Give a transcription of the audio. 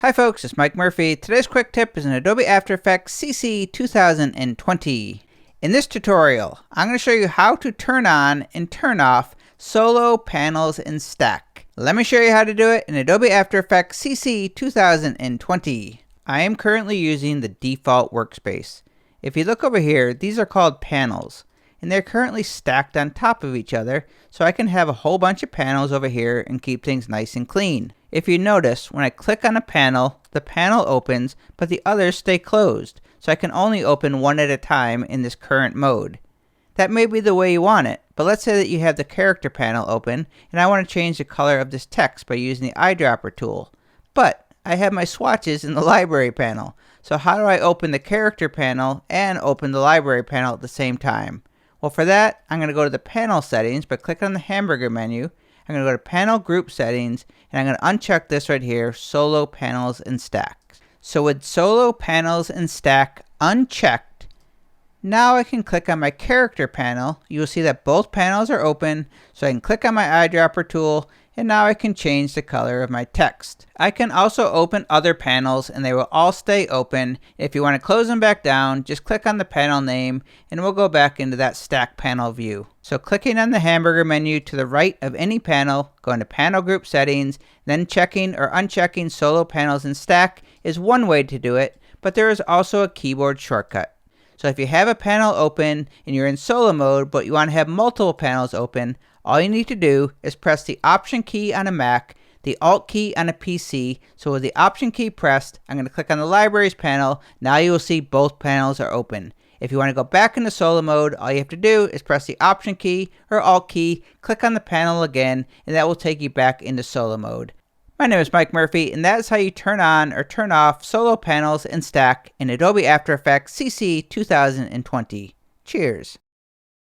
Hi folks, it's Mike Murphy. Today's quick tip is in Adobe After Effects CC 2020. In this tutorial, I'm going to show you how to turn on and turn off solo panels in Stack. Let me show you how to do it in Adobe After Effects CC 2020. I am currently using the default workspace. If you look over here, these are called panels, and they're currently stacked on top of each other, so I can have a whole bunch of panels over here and keep things nice and clean. If you notice, when I click on a panel, the panel opens, but the others stay closed, so I can only open one at a time in this current mode. That may be the way you want it, but let's say that you have the character panel open, and I want to change the color of this text by using the eyedropper tool. But I have my swatches in the library panel, so how do I open the character panel and open the library panel at the same time? Well, for that, I'm going to go to the panel settings by clicking on the Hamburger Menu. I'm going to go to Panel Group Settings, and I'm going to uncheck this right here, Solo Panels and Stack. So with Solo Panels and Stack unchecked, now I can click on my character panel. You'll see that both panels are open, so I can click on my eyedropper tool, and now I can change the color of my text. I can also open other panels and they will all stay open. If you want to close them back down, just click on the panel name and we'll go back into that stack panel view. So clicking on the hamburger menu to the right of any panel, going to Panel Group Settings, then checking or unchecking Solo Panels in Stack is one way to do it, but there is also a keyboard shortcut. So if you have a panel open and you're in solo mode but you want to have multiple panels open, all you need to do is press the Option key on a Mac, the Alt key on a PC. So with the Option key pressed, I'm going to click on the Libraries panel. Now you will see both panels are open. If you want to go back into solo mode, all you have to do is press the Option key or Alt key, click on the panel again, and that will take you back into solo mode. My name is Mike Murphy, and that is how you turn on or turn off solo panels in Stack in Adobe After Effects CC 2020. Cheers.